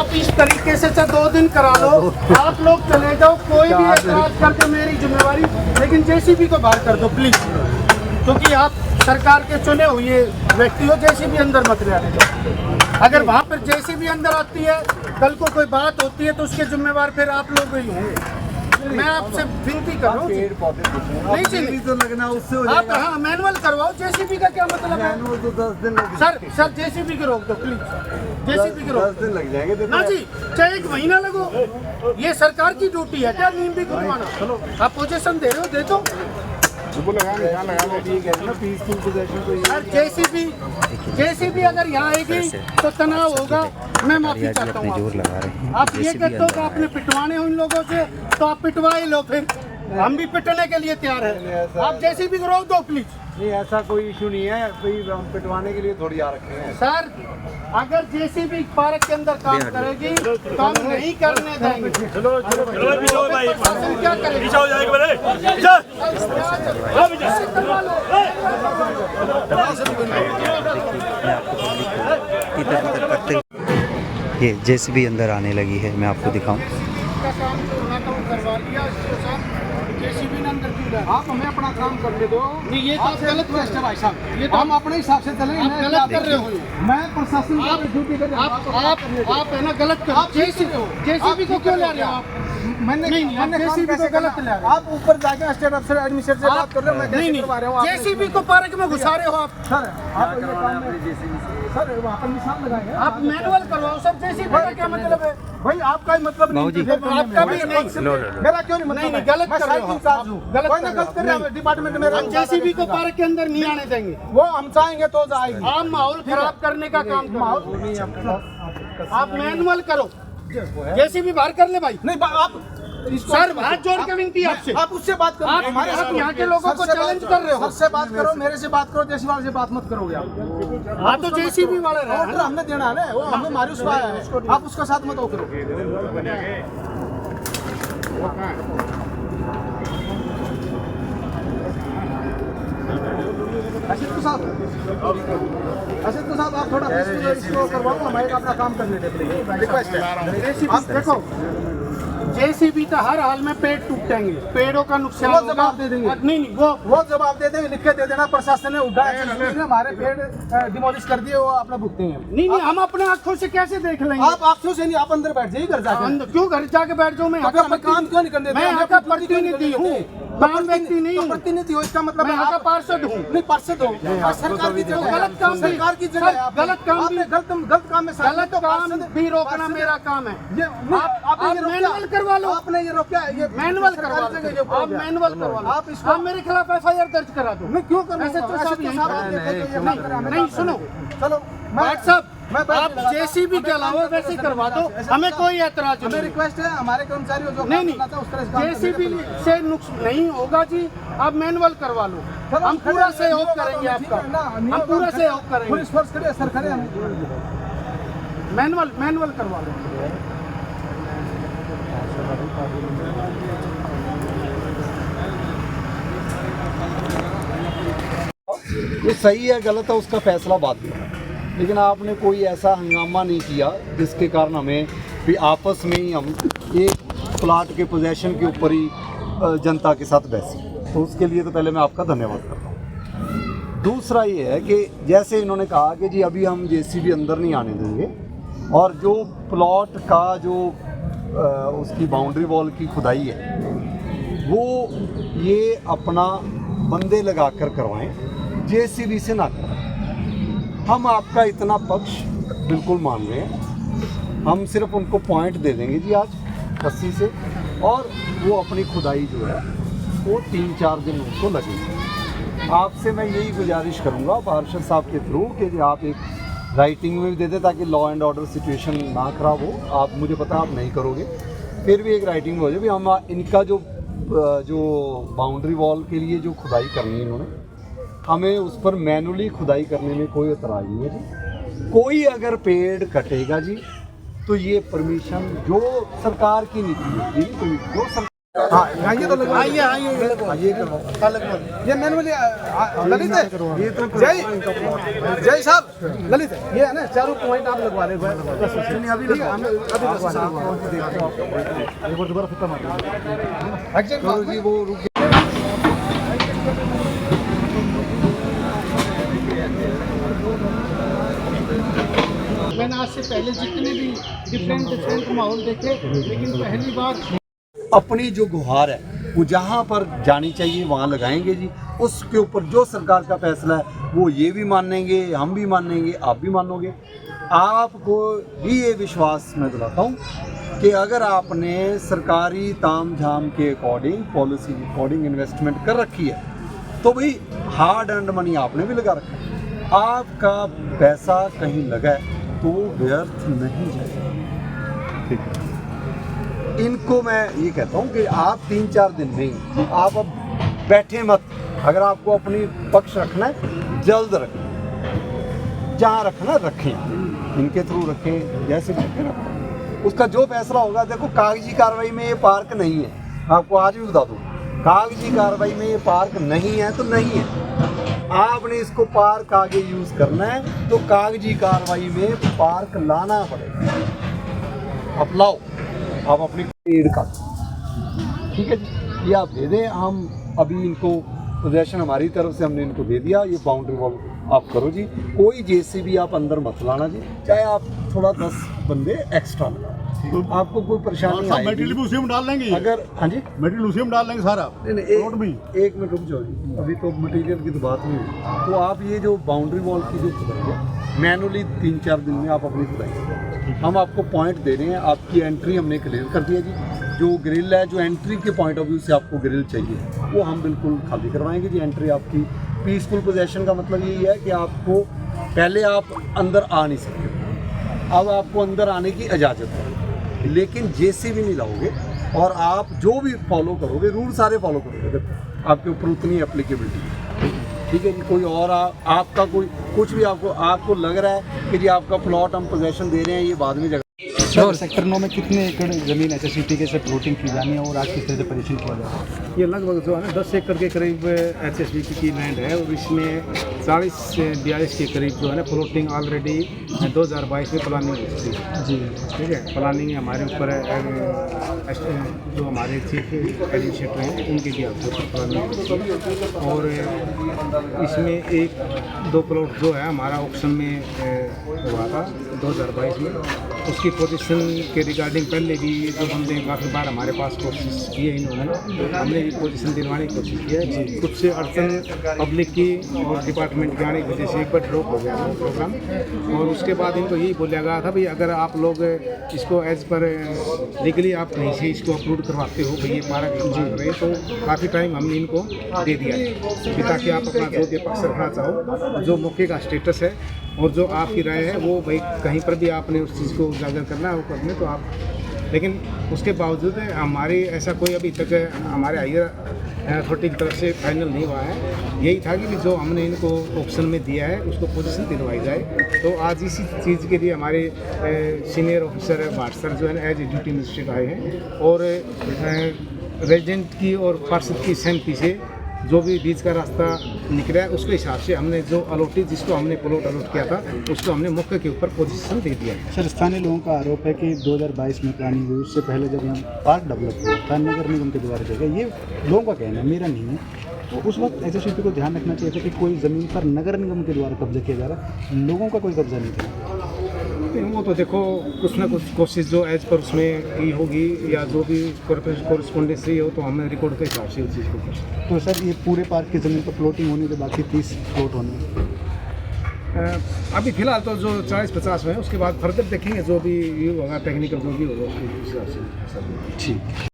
आप इस तरीके से 2 दिन करा लो, आप लोग चले जाओ, कोई भी एतराज कर दो मेरी जिम्मेवारी, लेकिन जेसीबी को बाहर कर दो प्लीज, क्योंकि आप सरकार के चुने हुए व्यक्ति हो। जेसीबी अंदर मत ले आने दो। अगर वहाँ पर जेसीबी अंदर आती है, कल को कोई बात होती है तो उसके जिम्मेवार फिर आप लोग ही होंगे। मैं आपसे विनती कर रहा हूँ, नहीं चाहिए तो लगना उससे हो जाएगा। आप हाँ मैनुअल करवाओ, जेसीबी का क्या मतलब है? मैनुअल तो 10 दिन लगेगा। सर जेसीबी को रोक दो प्लीज, जेसीबी को रोक 10 दिन लग जाएंगे ना जी, चाहे 1 महीना लगो, ये सरकार की ड्यूटी है क्या नींद भी खुदवाना? आप पोजीशन दे रहे हो, दे दो। जेसीबी अगर यहाँ आएगी तो तनाव होगा, मैं माफी चाहता हूँ। आप ये कहते हो कि आपने पिटवाने हो इन लोगों से, तो आप पिटवा ही लो, फिर हम भी पिटने के लिए तैयार हैं। आप जेसीबी को रोक दो प्लीज। नहीं ऐसा कोई इशू नहीं है, कोई हम पिटवाने के लिए थोड़ी आ रखे हैं। सर अगर जेसीबी पार्क के अंदर काम करेगी तो हम नहीं करने देंगे। चलो भाई, क्या करेगी? पीछे हो जाएगा मेरे ये जेसीबी अंदर आने लगी है, मैं आपको दिखाऊं। आप हमें अपना काम करने दो। नहीं ये तो आप गलत कर रहे हो भाई साहब, ये तो हम अपने हिसाब से चलेंगे। आप गलत कर रहे हो। मैं प्रशासन आप ड्यूटी कर रहे हो, आप है ना गलत कर। जेसीबी को क्यों ले रहे हो आप? मैंने जेसीबी को गलत ले रहे हो आप। ऊपर जाके स्टेट अफसर एडमिनिस्ट्रेटर से बात कर रहे हो, मैं नहीं नहीं जेसीबी को पार्क में घुसा रहे हो आप। सर आप ये काम में सर वहाँ पर निशान लगाएंगे, आप मैनुअल करवाओ सर। जेसीबी का क्या मतलब है भाई? आपका ही मतलब नहीं, आपका भी नहीं। मेरा क्यों नहीं? नहीं गलत कर रहे हो, गलत कर रहे हो डिपार्टमेंट में। हम जेसीबी को पार्क के अंदर नहीं आने देंगे। वो हम चाहेंगे तो जाएगी। आप माहौल खराब करने का काम करो, आप मैनुअल करो, जेसीबी बाहर कर ले भाई। नहीं आप सर हाथ जोड़ के विनती है आपसे, आप उससे बात करो। आप हमारे साथ यहाँ के लोगों को चैलेंज कर रहे हो। सर से बात करो, मेरे से बात करो, जेसीबी वाले से बात मत करोगे आप। हाँ तो जेसीबी वाले ऑर्डर हमने देना है ना, वो हमें मायूस आया है, आप उसका साथ मत करो। अशित तो साहब आप थोड़ा इसको करवाओ, हमारे अपना काम करने देते। रिक्वेस्ट है। आप देखो जेसीबी तो हर हाल में पेड़ टूटेंगे, पेड़ों का नुकसान वो जवाब दे देंगे। नहीं वो जवाब दे देंगे, लिख के दे देना। प्रशासन ने उठाया, हमारे पेड़ डिमोलिश कर दिए, वो अपना भुगते हैं। नहीं हम अपने आंखों से कैसे देख लेंगे? आप आंखों से नहीं, आप अंदर बैठ जाइए घर जाके। क्यों घर जाके बैठ जाऊँ? मैं काम क्यों नहीं करने? मैं यहाँ का प्रतिनिधि हूँ, काम व्यक्ति नहीं हूँ। प्रतिनिधि हो इसका मतलब मैं यहाँ का पार्षद हूँ। नहीं पार्षद हो, सरकार की जगह गलत काम, सरकार की जगह गलत काम, गलत काम में गलत काम भी रोकना मेरा काम है। आप मैनुअल करवा लो। आपने ये रोका, ये मैनुअल करवा लो, आप मैनुअल करवा लो। आप मेरे खिलाफ एफआईआर दर्ज करा दो। मैं क्यों करूँ? नहीं सुनो, चलो व्हाट्सएप आप जेसीबी के अलावा वैसे करवा दो, हमें कोई एतराज नहीं। रिक्वेस्ट है हमारे कर्मचारियों जो नहीं जेसीबी से नुकसान नहीं होगा जी, आप मैनुअल करवा लो, हम पूरा सहयोग करेंगे आपका, हम पूरा सहयोग करेंगे। पुलिस फोर्स खड़े सर खड़े हम मैनुअल करवा लो। ये सही है गलत है उसका फैसला बाद में, लेकिन आपने कोई ऐसा हंगामा नहीं किया जिसके कारण हमें भी आपस में ही हम एक प्लाट के पोजेशन के ऊपर ही जनता के साथ बैसे। तो उसके लिए तो पहले मैं आपका धन्यवाद करता हूँ। दूसरा ये है कि जैसे इन्होंने कहा कि जी अभी हम जेसीबी अंदर नहीं आने देंगे, और जो प्लॉट का जो उसकी बाउंड्री वॉल की खुदाई है वो ये अपना बंदे लगाकर करवाएं, जेसीबी से ना करवाएं। हम आपका इतना पक्ष बिल्कुल मान रहे हैं, हम सिर्फ उनको पॉइंट दे देंगे जी आज 80 से, और वो अपनी खुदाई जो है वो 3-4 दिन उनको लगेगी। आपसे मैं यही गुजारिश करूंगा पार्षद साहब के थ्रू कि आप एक राइटिंग में भी दे दें ताकि लॉ एंड ऑर्डर सिचुएशन ना खराब हो। आप मुझे पता आप नहीं करोगे, फिर भी एक राइटिंग हो जाए भी हम इनका जो बाउंड्री वॉल के लिए जो खुदाई करनी है इन्होंने, हमें उस पर मैनुअली खुदाई करने में कोई एतराज़ नहीं है जी। कोई अगर पेड़ कटेगा जी तो ये परमिशन जो सरकार की नीति है, जो हाँ ये तो लगवा आइए आइए ये करवाओ। ये मैनुअली ललित है जय साहब ललित है ये है ना चारों पॉइंट आप लगवा ले अभी लगवा एक बार दोबारा फुट्टा मार चलो जी वो रुक मैंने आज से पहले जितने भी डिफरेंट माहौल देखे, लेकिन पहली बार अपनी जो गुहार है वो जहाँ पर जानी चाहिए वहाँ लगाएंगे जी। उसके ऊपर जो सरकार का फैसला है वो ये भी मानेंगे, हम भी मानेंगे, आप भी मानोगे। आपको भी ये विश्वास मैं दिलाता हूँ कि अगर आपने सरकारी ताम झाम के अकॉर्डिंग, पॉलिसी के अकॉर्डिंग इन्वेस्टमेंट कर रखी है तो भाई हार्ड अर्न्ड मनी आपने भी लगा रखा है। आपका पैसा कहीं लगा है तो व्यर्थ नहीं जाएगा। ठीक है, इनको मैं ये कहता हूँ कि आप 3-4 दिन में आप अब बैठे मत। अगर आपको अपनी पक्ष रखना है जल्द रखें, जहाँ रखना रखें, इनके थ्रू रखें, जैसे भी रखें। उसका जो फैसला होगा, देखो कागजी कार्रवाई में ये पार्क नहीं है, आपको आज भी बता दूँ, कागजी कार्रवाई में ये पार्क नहीं है तो नहीं है। आपने इसको पार्क आगे यूज़ करना है तो कागजी कार्रवाई में पार्क लाना पड़ेगा। आप लाओ, आप अपनी पेड़ का, ठीक है जी, ये आप दे दें। हम अभी इनको पोजेशन हमारी तरफ से हमने इनको दे दिया। ये बाउंड्री वॉल आप करो जी। कोई जेसीबी आप अंदर मत लाना जी, चाहे आप थोड़ा 10 बंदे एक्स्ट्रा लगाओ, आपको कोई परेशानी आएगी। मटेरियल उसी में डाल लेंगे, अगर हाँ जी मटेरियल उसी में डाल लेंगे सारा। रोड भी एक मिनट रुक जाओ जी, अभी तो मटेरियल की तो बात नहीं हुई। तो आप ये जो बाउंड्री वॉल की जो खुदाई है मैनुअली 3-4 दिन में आप अपनी खुदाई करो। हम आपको पॉइंट दे रहे हैं, आपकी एंट्री हमने क्लियर कर दिया जी। जो ग्रिल है, जो एंट्री के पॉइंट ऑफ व्यू से आपको ग्रिल चाहिए वो हम बिल्कुल खाली करवाएंगे जी। एंट्री आपकी पीसफुल पोजेशन का मतलब यही है कि आपको पहले आप अंदर आ नहीं सकते, अब आपको अंदर आने की इजाज़त है, लेकिन जेसीबी नहीं लाओगे और आप जो भी फॉलो करोगे, रूल सारे फॉलो करोगे, देखो आपके ऊपर उतनी एप्लीकेबिलिटी है। ठीक है जी, कोई और आपका कोई कुछ भी आपको लग रहा है कि जी आपका प्लॉट हम पोजेशन दे रहे हैं, ये बाद में जगह। सर सेक्टर 9 में कितने एकड़ ज़मीन एचएससीपी के से प्लॉटिंग की जानी है और आज किस तरह से परीक्षण किया जा रहा है? ये लगभग जो है ना 10 एकड़ के करीब एचएसबी की लैंड है और इसमें 40 से 42 के करीब जो है ना प्लॉटिंग ऑलरेडी 2022 में प्लानिंग हो चुकी है जी। ठीक है, प्लानिंग हमारे ऊपर जो हमारे चीफ एडमिनिस्ट्रेटर हैं उनके भी प्लानिंग, और इसमें 1-2 प्लॉट जो है हमारा ऑप्शन में हुआ था 2022 में, उसकी पोजीशन के रिगार्डिंग पहले भी जो हमने काफ़ी बार हमारे पास कोशिश की है, इन्होंने हमने भी पोजीशन दिलवाने की कोशिश की है। कुछ अड़चन पब्लिक की और डिपार्टमेंट की आने की वजह से एक बार ड्रॉप हो गया वो प्रोग्राम, और उसके बाद इनको यही बोला गया था भाई अगर आप लोग इसको एज पर लीगली आप कहीं से इसको अप्रूव करवाते हो भाई ये पार्क जी रहे, तो काफ़ी टाइम हमने इनको दे दिया है कि ताकि आप अपना जो भी पक्ष रखना चाहो, जो मौके का स्टेटस है और जो आपकी राय है वो भाई कहीं पर भी आपने उस चीज़ को उजागर करना है वो करने तो आप, लेकिन उसके बावजूद हमारी ऐसा कोई अभी तक हमारे हायर अथॉरिटी की तरफ से फाइनल नहीं हुआ है। यही था कि जो हमने इनको ऑप्शन में दिया है उसको पोजीशन दिलवाई जाए। तो आज इसी चीज़ के लिए हमारे सीनियर ऑफिसर भाट सर जो है ना एज ए ड्यूटी मजिस्ट्रेट आए हैं, और रेजिडेंट की और पार्षद की सहमति से जो भी बीच का रास्ता निकला है उसके हिसाब से हमने जो अलॉटेड जिसको हमने प्लॉट अलॉट किया था उसको हमने मौके के ऊपर पोजीशन दे दिया है। सर स्थानीय लोगों का आरोप है कि 2022 में प्लानिंग हुई, उससे पहले जब हम पार्क डेवलप हुआ था नगर निगम के द्वारा किया गया, ये लोगों का कहना है, मेरा नहीं है। तो उस वक्त एचएससीपी को ध्यान रखना चाहिए था कि कोई ज़मीन पर नगर निगम के द्वारा कब्जा किया जा रहा है, लोगों का कोई कब्जा नहीं था। वो तो देखो कुछ ना कुछ कोशिश जो एज पर उसमें की होगी या जो भी कॉरेस्पॉन्डेंस रही हो तो हमें रिकॉर्ड के हिसाब से उस चीज़ को कर। तो सर ये पूरे पार्क की ज़मीन पर प्लॉटिंग होने के बाकी 30 प्लॉट होने अभी फिलहाल तो जो 40-50 में है, उसके बाद फर्दर देखेंगे जो भी ये होगा टेक्निकल जो भी होगा उसके हिसाब से। ठीक।